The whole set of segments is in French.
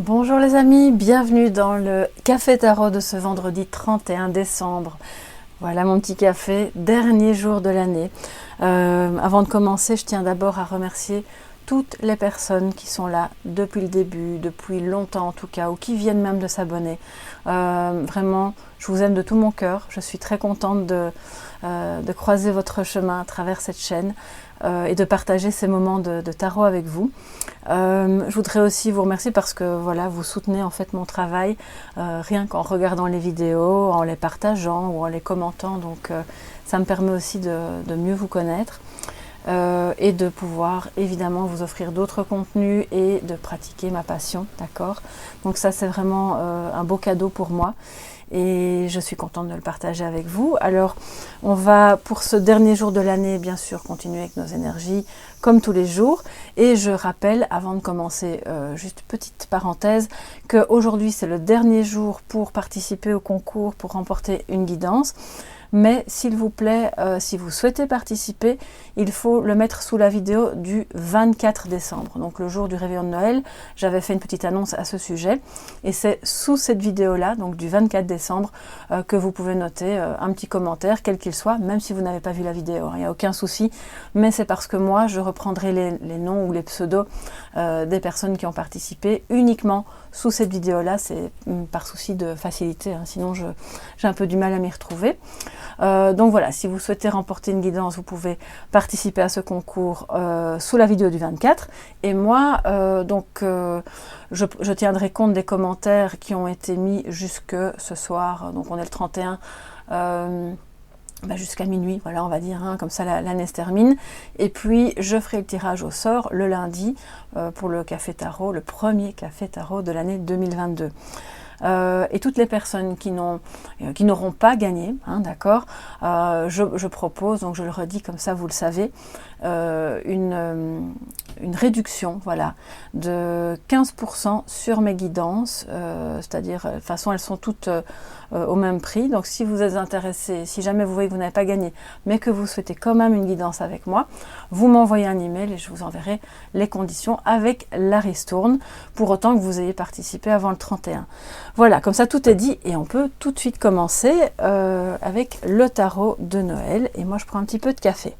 Bonjour les amis, bienvenue dans le Café Tarot de ce vendredi 31 décembre. Voilà mon petit café, dernier jour de l'année. Avant de commencer, je tiens d'abord à remercier toutes les personnes qui sont là depuis le début, depuis longtemps en tout cas, ou qui viennent même de s'abonner. Vraiment, je vous aime de tout mon cœur. Je suis très contente de croiser votre chemin à travers cette chaîne et de partager ces moments de tarot avec vous. Je voudrais aussi vous remercier parce que voilà, vous soutenez en fait mon travail rien qu'en regardant les vidéos, en les partageant ou en les commentant. Donc ça me permet aussi de mieux vous connaître. Et de pouvoir évidemment vous offrir d'autres contenus et de pratiquer ma passion, d'accord? Donc ça c'est vraiment un beau cadeau pour moi et je suis contente de le partager avec vous. Alors on va pour ce dernier jour de l'année bien sûr continuer avec nos énergies comme tous les jours, et je rappelle avant de commencer, juste petite parenthèse, qu'aujourd'hui c'est le dernier jour pour participer au concours pour remporter une guidance. Mais s'il vous plaît, si vous souhaitez participer, il faut le mettre sous la vidéo du 24 décembre. Donc le jour du réveillon de Noël, j'avais fait une petite annonce à ce sujet. Et c'est sous cette vidéo-là, donc du 24 décembre, que vous pouvez noter un petit commentaire, quel qu'il soit, même si vous n'avez pas vu la vidéo. Il n'y a aucun souci. Mais c'est parce que moi, je reprendrai les noms ou les pseudos des personnes qui ont participé uniquement sous cette vidéo-là. C'est par souci de facilité, hein, sinon j'ai un peu du mal à m'y retrouver. Donc voilà, si vous souhaitez remporter une guidance, vous pouvez participer à ce concours sous la vidéo du 24. Et moi, je tiendrai compte des commentaires qui ont été mis jusque ce soir. Donc on est le 31 jusqu'à minuit, voilà, on va dire, hein, comme ça l'année se termine. Et puis je ferai le tirage au sort le lundi pour le Café Tarot, le premier Café Tarot de l'année 2022. Et toutes les personnes qui n'auront pas gagné, hein, d'accord, je propose, donc je le redis comme ça vous le savez, une réduction, voilà, de 15% sur mes guidances, c'est-à-dire, de toute façon elles sont toutes au même prix. Donc si vous êtes intéressé, si jamais vous voyez que vous n'avez pas gagné, mais que vous souhaitez quand même une guidance avec moi, vous m'envoyez un email et je vous enverrai les conditions avec la ristourne, pour autant que vous ayez participé avant le 31. Voilà, comme ça tout est dit et on peut tout de suite commencer avec le tarot de Noël. Et moi je prends un petit peu de café.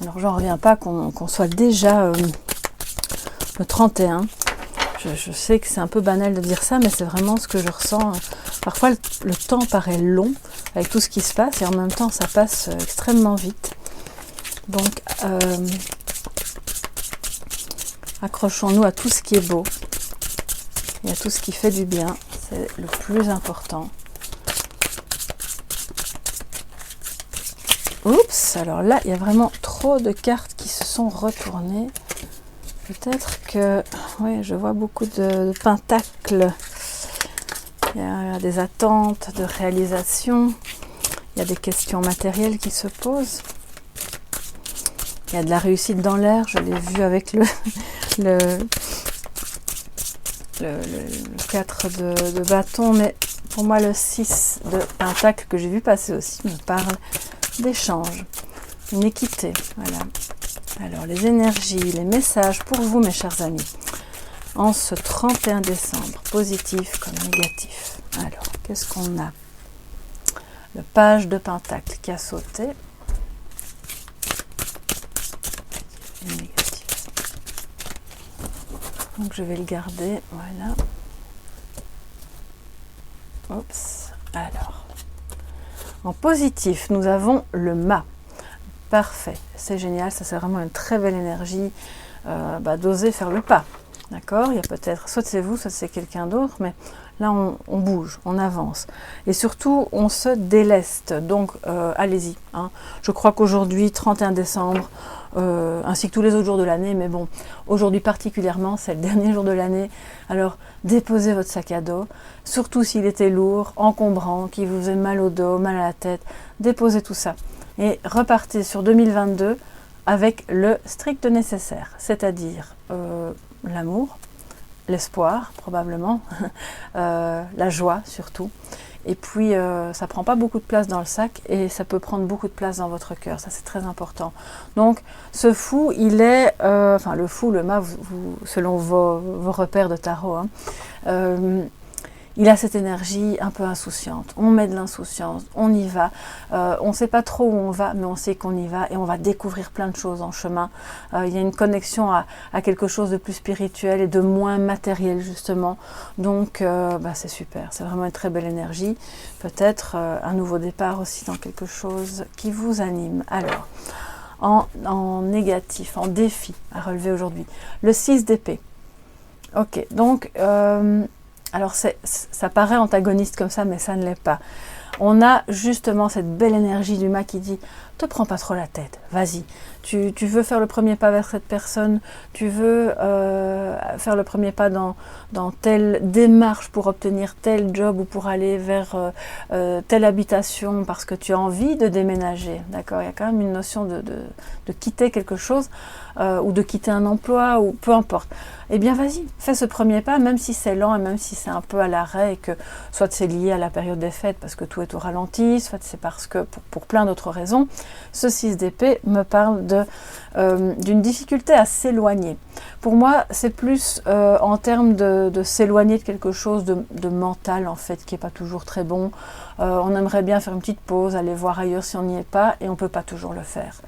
Alors j'en reviens pas qu'on soit déjà le 31. Je sais que c'est un peu banal de dire ça, mais c'est vraiment ce que je ressens. Parfois le temps paraît long avec tout ce qui se passe et en même temps ça passe extrêmement vite. Donc accrochons-nous à tout ce qui est beau et à tout ce qui fait du bien, c'est le plus important. Oups, alors là, il y a vraiment trop de cartes qui se sont retournées. Peut-être que, oui, je vois beaucoup de pentacles. Il y a des attentes de réalisation. Il y a des questions matérielles qui se posent. Il y a de la réussite dans l'air. Je l'ai vu avec le 4 de bâton. Mais pour moi, le 6 de pentacle que j'ai vu passer aussi me parle d'échange, une équité. Voilà. Alors les énergies, les messages pour vous mes chers amis, en ce 31 décembre, positif comme négatif. Alors, qu'est-ce qu'on a? Le page de pentacle qui a sauté. Et négatif. Donc je vais le garder, voilà. Oups, alors. En positif, nous avons le mât. Parfait, c'est génial, ça c'est vraiment une très belle énergie d'oser faire le pas. D'accord? Il y a peut-être, soit c'est vous, soit c'est quelqu'un d'autre, mais là on bouge, on avance. Et surtout, on se déleste. Donc allez-y. Hein. Je crois qu'aujourd'hui, 31 décembre, ainsi que tous les autres jours de l'année, mais bon, aujourd'hui particulièrement, c'est le dernier jour de l'année. Alors déposez votre sac à dos, surtout s'il était lourd, encombrant, qui vous faisait mal au dos, mal à la tête, déposez tout ça. Et repartez sur 2022 avec le strict nécessaire, c'est-à-dire l'amour, l'espoir probablement, la joie surtout, Et puis, ça prend pas beaucoup de place dans le sac et ça peut prendre beaucoup de place dans votre cœur. Ça, c'est très important. Donc, ce fou, il est... enfin, le fou, le mât, selon vos repères de tarot, hein, il a cette énergie un peu insouciante. On met de l'insouciance, on y va. On ne sait pas trop où on va, mais on sait qu'on y va et on va découvrir plein de choses en chemin. Il y a une connexion à quelque chose de plus spirituel et de moins matériel, justement. Donc, c'est super. C'est vraiment une très belle énergie. Peut-être un nouveau départ aussi dans quelque chose qui vous anime. Alors, en négatif, en défi à relever aujourd'hui. Le 6 d'épée. Ok, donc... alors ça paraît antagoniste comme ça, mais ça ne l'est pas. On a justement cette belle énergie du mât qui dit « te prends pas trop la tête, vas-y ». Tu veux faire le premier pas vers cette personne, tu veux faire le premier pas dans telle démarche pour obtenir tel job ou pour aller vers telle habitation parce que tu as envie de déménager. D'accord, il y a quand même une notion de quitter quelque chose ou de quitter un emploi ou peu importe. Eh bien vas-y, fais ce premier pas, même si c'est lent et même si c'est un peu à l'arrêt et que soit c'est lié à la période des fêtes parce que tout est au ralenti, soit c'est parce que pour plein d'autres raisons, ce 6 d'épée me parle d'une difficulté à s'éloigner. Pour moi, c'est plus en termes de s'éloigner de quelque chose de mental en fait, qui n'est pas toujours très bon. On aimerait bien faire une petite pause, aller voir ailleurs si on n'y est pas et on ne peut pas toujours le faire.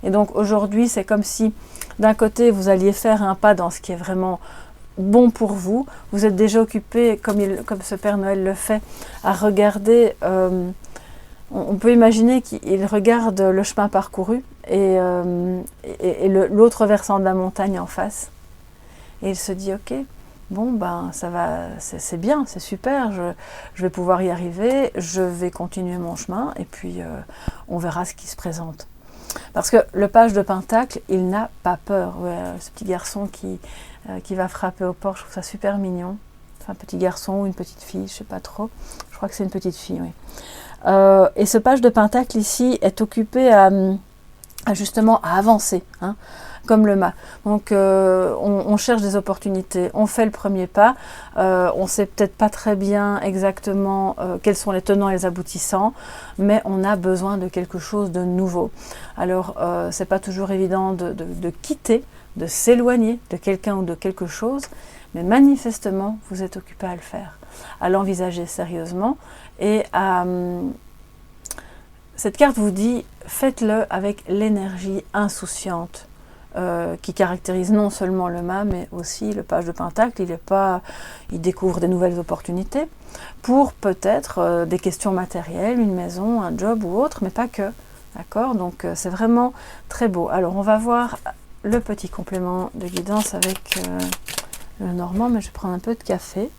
Et donc aujourd'hui, c'est comme si d'un côté, vous alliez faire un pas dans ce qui est vraiment bon pour vous. Vous êtes déjà occupé, comme ce Père Noël le fait, à regarder... on peut imaginer qu'il regarde le chemin parcouru et l'autre versant de la montagne en face. Et il se dit, ok, bon, ben ça va, c'est bien, c'est super, je vais pouvoir y arriver, je vais continuer mon chemin et puis on verra ce qui se présente. Parce que le page de Pentacle, il n'a pas peur. Ouais, ce petit garçon qui va frapper aux portes, je trouve ça super mignon. Enfin, un petit garçon ou une petite fille, je ne sais pas trop. Je crois que c'est une petite fille, oui. Et ce page de Pentacle ici est occupé justement à avancer, hein, comme le mât. Donc on cherche des opportunités, on fait le premier pas, on ne sait peut-être pas très bien exactement quels sont les tenants et les aboutissants, mais on a besoin de quelque chose de nouveau. Alors c'est pas toujours évident de quitter, de s'éloigner de quelqu'un ou de quelque chose, mais manifestement vous êtes occupé à le faire, à l'envisager sérieusement et à... Cette carte vous dit, faites-le avec l'énergie insouciante qui caractérise non seulement le mât, mais aussi le page de Pentacle. Il découvre des nouvelles opportunités pour peut-être des questions matérielles, une maison, un job ou autre, mais pas que. D'accord? Donc c'est vraiment très beau. Alors on va voir le petit complément de guidance avec le Normand, mais je vais prendre un peu de café.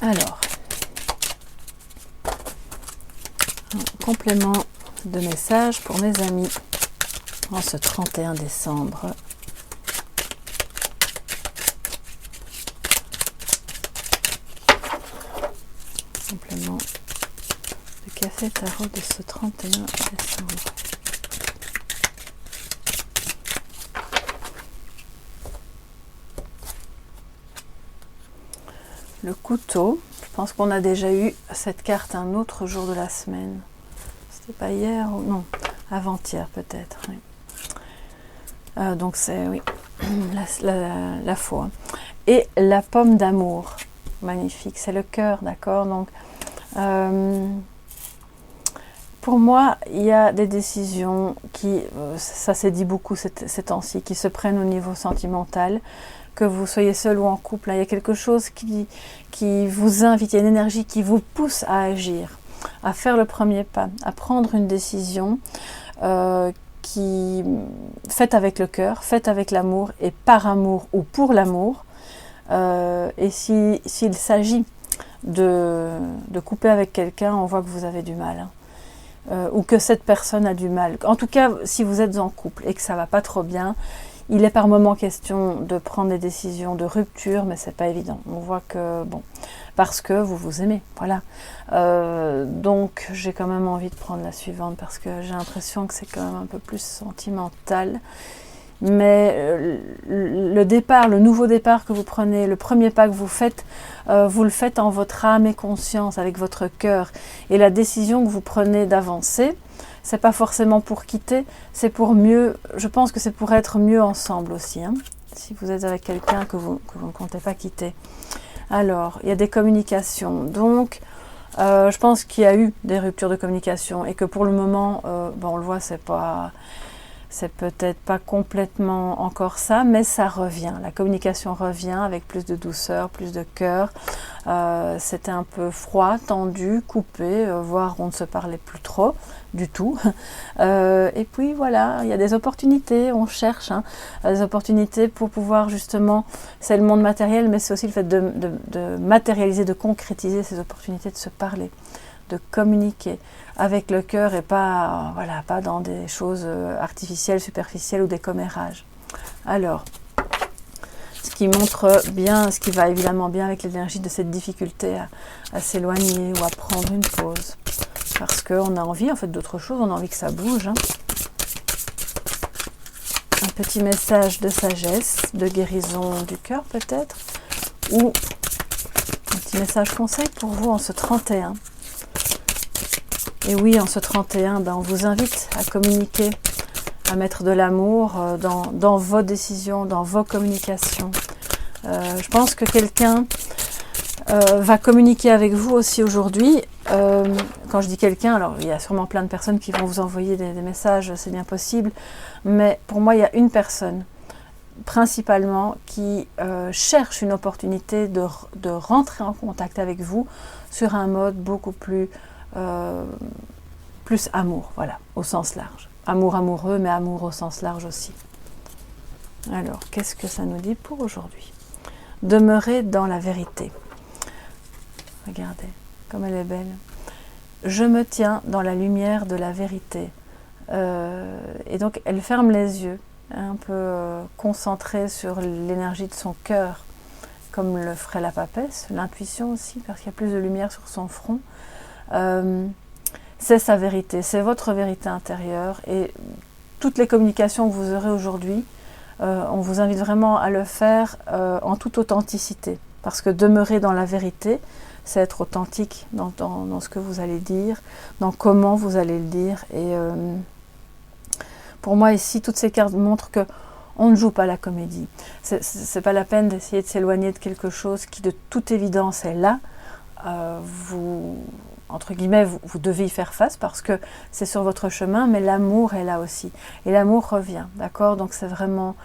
Alors, un complément de message pour mes amis en ce 31 décembre. Complément de café tarot de ce 31 décembre. Le couteau, je pense qu'on a déjà eu cette carte un autre jour de la semaine. C'était pas hier ou non, avant-hier peut-être. Oui. Donc c'est oui, la foi. Et la pomme d'amour, magnifique, c'est le cœur, d'accord. Donc pour moi, il y a des décisions qui, ça s'est dit beaucoup ces temps-ci, qui se prennent au niveau sentimental. Que vous soyez seul ou en couple, il y a quelque chose qui vous invite, il y a une énergie qui vous pousse à agir, à faire le premier pas, à prendre une décision faite avec le cœur, faite avec l'amour et par amour ou pour l'amour. Et s'il s'agit de couper avec quelqu'un, on voit que vous avez du mal. Ou que cette personne a du mal. En tout cas, si vous êtes en couple et que ça ne va pas trop bien, il est par moments question de prendre des décisions de rupture, mais c'est pas évident. On voit que, bon, parce que vous vous aimez, voilà. Donc, j'ai quand même envie de prendre la suivante, parce que j'ai l'impression que c'est quand même un peu plus sentimental. Mais le départ, le nouveau départ que vous prenez, le premier pas que vous le faites en votre âme et conscience, avec votre cœur. Et la décision que vous prenez d'avancer, c'est pas forcément pour quitter, c'est pour mieux, je pense que c'est pour être mieux ensemble aussi, hein, si vous êtes avec quelqu'un que vous ne comptez pas quitter. Alors, il y a des communications, donc je pense qu'il y a eu des ruptures de communication et que pour le moment, on le voit, c'est peut-être pas complètement encore ça, mais ça revient. La communication revient avec plus de douceur, plus de cœur. C'était un peu froid, tendu, coupé, voire on ne se parlait plus trop du tout. Et puis voilà, il y a des opportunités, on cherche des opportunités pour pouvoir justement, c'est le monde matériel, mais c'est aussi le fait de matérialiser, de concrétiser ces opportunités, de se parler, de communiquer avec le cœur et pas, voilà, pas dans des choses artificielles, superficielles ou des commérages. Alors, ce qui montre bien, ce qui va évidemment bien avec l'énergie de cette difficulté à s'éloigner ou à prendre une pause. Parce qu'on a envie en fait d'autre chose, on a envie que ça bouge. Un petit message de sagesse, de guérison du cœur peut-être, ou un petit message conseil pour vous en ce 31. Et oui, en ce 31, on vous invite à communiquer, à mettre de l'amour dans vos décisions, dans vos communications. Je pense que quelqu'un va communiquer avec vous aussi aujourd'hui. Quand je dis quelqu'un, alors il y a sûrement plein de personnes qui vont vous envoyer des messages, c'est bien possible. Mais pour moi, il y a une personne, principalement, qui cherche une opportunité de rentrer en contact avec vous sur un mode beaucoup plus amour, voilà, au sens large. Amour amoureux, mais amour au sens large aussi. Alors, qu'est-ce que ça nous dit pour aujourd'hui? Demeurer dans la vérité. Regardez, comme elle est belle. Je me tiens dans la lumière de la vérité. Et donc, elle ferme les yeux, un peu concentrée sur l'énergie de son cœur, comme le ferait la papesse, l'intuition aussi, parce qu'il y a plus de lumière sur son front. C'est sa vérité, c'est votre vérité intérieure, et toutes les communications que vous aurez aujourd'hui, on vous invite vraiment à le faire en toute authenticité, parce que demeurer dans la vérité, c'est être authentique dans ce que vous allez dire, dans comment vous allez le dire. Et pour moi ici, toutes ces cartes montrent que on ne joue pas la comédie. C'est pas la peine d'essayer de s'éloigner de quelque chose qui de toute évidence est là. Entre guillemets, vous devez y faire face parce que c'est sur votre chemin, mais l'amour est là aussi. Et l'amour revient, d'accord? Donc c'est vraiment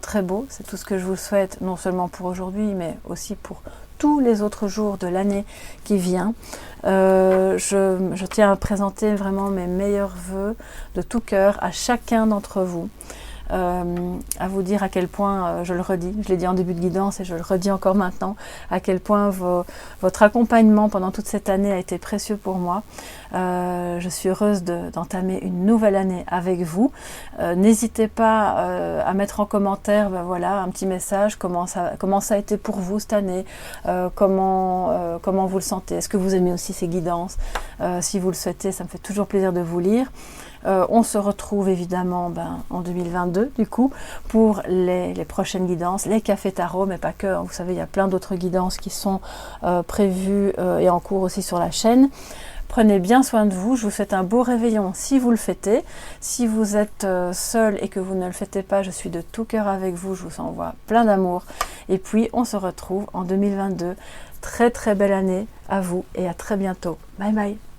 très beau. C'est tout ce que je vous souhaite, non seulement pour aujourd'hui, mais aussi pour tous les autres jours de l'année qui vient. Je tiens à présenter vraiment mes meilleurs vœux de tout cœur à chacun d'entre vous. À vous dire à quel point, je le redis, je l'ai dit en début de guidance et je le redis encore maintenant, à quel point votre accompagnement pendant toute cette année a été précieux pour moi. Je suis heureuse d'entamer une nouvelle année avec vous. N'hésitez pas à mettre en commentaire voilà, un petit message, comment ça a été pour vous cette année, comment vous le sentez, est-ce que vous aimez aussi ces guidances, si vous le souhaitez, ça me fait toujours plaisir de vous lire. On se retrouve évidemment en 2022 du coup pour les prochaines guidances, les cafés tarot, mais pas que, vous savez il y a plein d'autres guidances qui sont prévues et en cours aussi sur la chaîne. Prenez bien soin de vous, je vous souhaite un beau réveillon si vous le fêtez. Si vous êtes seul et que vous ne le fêtez pas, je suis de tout cœur avec vous, je vous envoie plein d'amour. Et puis on se retrouve en 2022. Très très belle année à vous et à très bientôt. Bye bye.